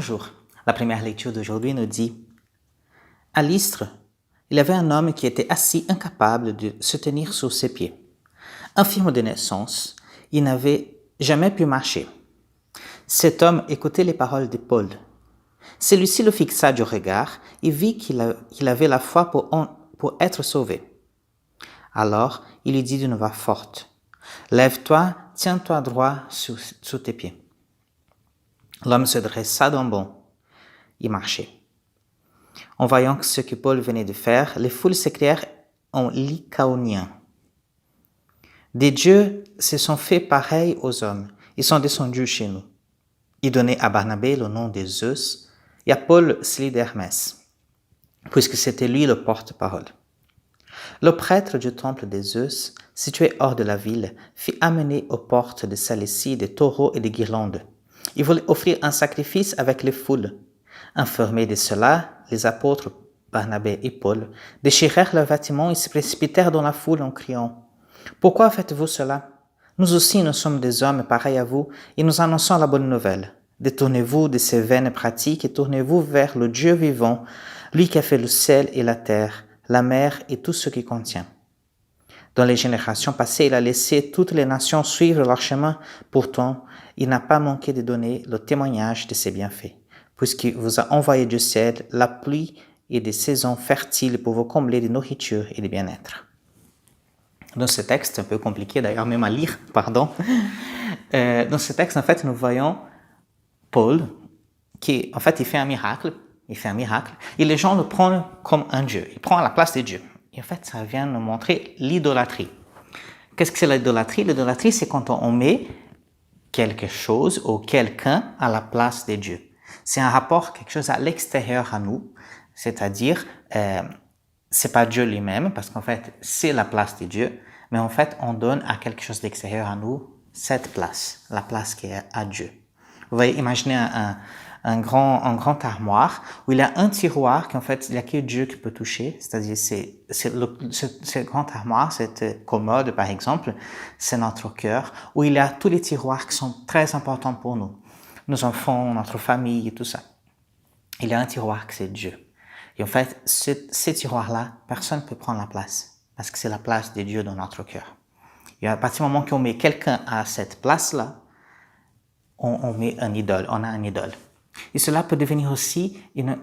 Bonjour. La première lecture d'aujourd'hui nous dit « À Lystre, il y avait un homme qui était assis incapable de se tenir sur ses pieds. Infirme de naissance, il n'avait jamais pu marcher. Cet homme écoutait les paroles de Paul. Celui-ci le fixa du regard et vit qu'il avait la foi pour être sauvé. Alors, il lui dit d'une voix forte « Lève-toi, tiens-toi droit sous tes pieds. » L'homme se dressa d'un bond. Il marchait. En voyant ce que Paul venait de faire, les foules s'écrièrent en lycaonien. Des dieux se sont faits pareils aux hommes. Ils sont descendus chez nous. Ils donnaient à Barnabé le nom de Zeus et à Paul celui d'Hermès, puisque c'était lui le porte-parole. Le prêtre du temple de Zeus, situé hors de la ville, fit amener aux portes de celle-ci des taureaux et des guirlandes. Il voulait offrir un sacrifice avec les foules. Informés de cela, les apôtres Barnabé et Paul déchirèrent leurs vêtements et se précipitèrent dans la foule en criant « Pourquoi faites-vous cela? Nous aussi nous sommes des hommes pareils à vous et nous annonçons la bonne nouvelle. Détournez-vous de ces vaines pratiques et tournez-vous vers le Dieu vivant, lui qui a fait le ciel et la terre, la mer et tout ce qui contient. Dans les générations passées, il a laissé toutes les nations suivre leur chemin. Pourtant, il n'a pas manqué de donner le témoignage de ses bienfaits, puisqu'il vous a envoyé du ciel la pluie et des saisons fertiles pour vous combler de nourriture et de bien-être. » Dans ce texte, un peu compliqué d'ailleurs même à lire, dans ce texte, en fait, nous voyons Paul qui, en fait, il fait un miracle, et les gens le prennent comme un dieu, il prend la place de Dieu. Et en fait, ça vient nous montrer l'idolâtrie. Qu'est-ce que c'est l'idolâtrie? L'idolâtrie, c'est quand on met quelque chose ou quelqu'un à la place de Dieu. C'est un rapport, quelque chose à l'extérieur à nous, c'est-à-dire, c'est pas Dieu lui-même, parce qu'en fait, c'est la place de Dieu, mais en fait, on donne à quelque chose d'extérieur à nous cette place, la place qui est à Dieu. Vous voyez, imaginez un grand armoire où il y a un tiroir qu'en fait, il n'y a que Dieu qui peut toucher, c'est-à-dire ce grand armoire, cette commode par exemple, c'est notre cœur, où il y a tous les tiroirs qui sont très importants pour nous, nos enfants, notre famille et tout ça. Il y a un tiroir que c'est Dieu. Et en fait, ces tiroirs-là, personne ne peut prendre la place, parce que c'est la place de Dieu dans notre cœur. Et à partir du moment qu'on met quelqu'un à cette place-là, on met un idole, on a un idole. Et cela peut devenir aussi une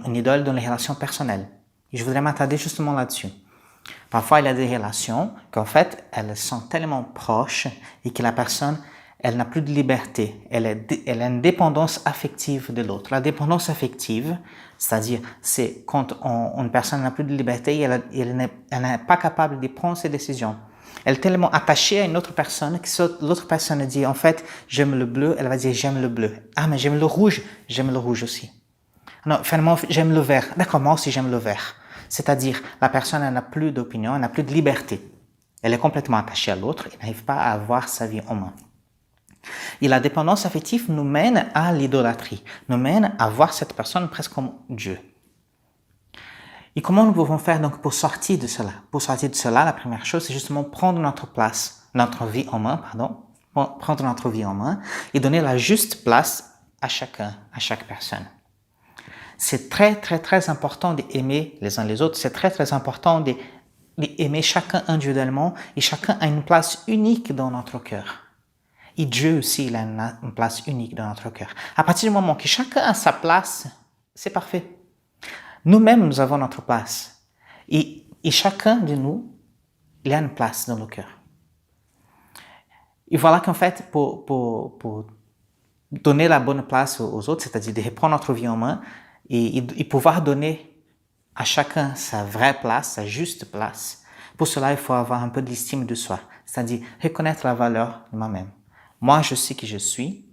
idole dans les relations personnelles. Et je voudrais m'attarder justement là-dessus. Parfois, il y a des relations qu'en fait, elles sont tellement proches et que la personne, elle n'a plus de liberté. Elle a une dépendance affective de l'autre. La dépendance affective, c'est-à-dire, c'est quand une personne n'a plus de liberté et elle n'est pas capable de prendre ses décisions. Elle est tellement attachée à une autre personne que l'autre personne dit, en fait, j'aime le bleu, elle va dire, j'aime le bleu. Ah, mais j'aime le rouge aussi. Non, finalement, j'aime le vert. D'accord, moi aussi, j'aime le vert. C'est-à-dire, la personne, elle n'a plus d'opinion, elle n'a plus de liberté. Elle est complètement attachée à l'autre et n'arrive pas à avoir sa vie en main. Et la dépendance affective nous mène à l'idolâtrie, nous mène à voir cette personne presque comme Dieu. Et comment nous pouvons faire donc pour sortir de cela? Pour sortir de cela, la première chose, c'est justement prendre notre vie en main et donner la juste place à chacun, à chaque personne. C'est très, très, très important d'aimer les uns les autres. C'est très, très important d'aimer chacun individuellement et chacun a une place unique dans notre cœur. Et Dieu aussi, il a une place unique dans notre cœur. À partir du moment que chacun a sa place, c'est parfait. Nous-mêmes, nous avons notre place. Et chacun de nous, il a une place dans le cœur. Et voilà qu'en fait, pour donner la bonne place aux autres, c'est-à-dire de reprendre notre vie en main et pouvoir donner à chacun sa vraie place, sa juste place, pour cela, il faut avoir un peu de l'estime de soi, c'est-à-dire reconnaître la valeur de moi-même. Moi, je sais qui je suis.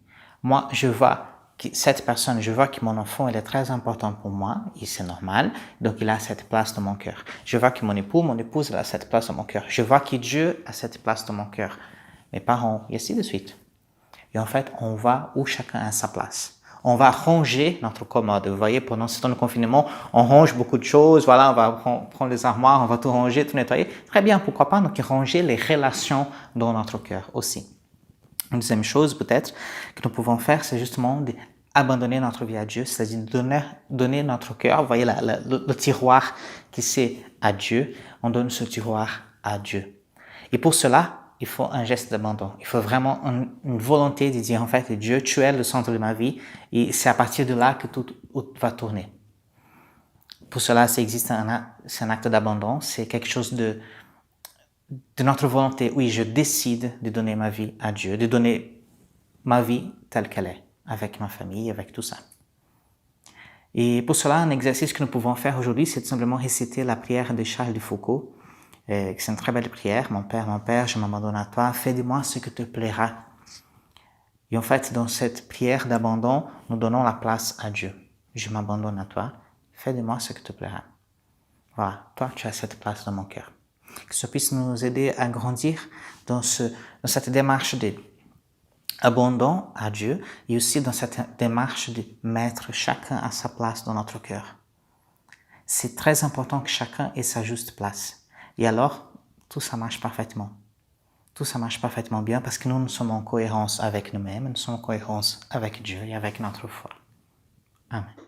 Moi, je vois que cette personne, je vois que mon enfant, il est très important pour moi, et c'est normal, donc il a cette place dans mon cœur. Je vois que mon épouse, elle a cette place dans mon cœur. Je vois que Dieu a cette place dans mon cœur. Mes parents, et ainsi de suite. Et en fait, on va où chacun a sa place. On va ranger notre commode. Vous voyez, pendant ce temps de confinement, on range beaucoup de choses. Voilà, on va prendre les armoires, on va tout ranger, tout nettoyer. Très bien, pourquoi pas, donc ranger les relations dans notre cœur aussi. Une deuxième chose peut-être que nous pouvons faire, c'est justement abandonner notre vie à Dieu, c'est-à-dire donner notre cœur. Vous voyez le tiroir qui c'est à Dieu, on donne ce tiroir à Dieu. Et pour cela, il faut un geste d'abandon. Il faut vraiment une volonté de dire, en fait, Dieu, tu es le centre de ma vie, et c'est à partir de là que tout va tourner. Pour cela, c'est un acte d'abandon, c'est quelque chose de notre volonté. Oui, je décide de donner ma vie à Dieu, de donner ma vie telle qu'elle est, avec ma famille, avec tout ça. Et pour cela, un exercice que nous pouvons faire aujourd'hui, c'est tout simplement réciter la prière de Charles de Foucault. C'est une très belle prière. Mon Père, je m'abandonne à toi, fais de moi ce que te plaira. Et en fait, dans cette prière d'abandon, nous donnons la place à Dieu. Je m'abandonne à toi, fais de moi ce que te plaira. Voilà, toi, tu as cette place dans mon cœur. Que ça puisse nous aider à grandir dans cette démarche d'abandon à Dieu et aussi dans cette démarche de mettre chacun à sa place dans notre cœur. C'est très important que chacun ait sa juste place. Et alors, tout ça marche parfaitement. Tout ça marche parfaitement bien parce que nous sommes en cohérence avec nous-mêmes, nous sommes en cohérence avec Dieu et avec notre foi. Amen.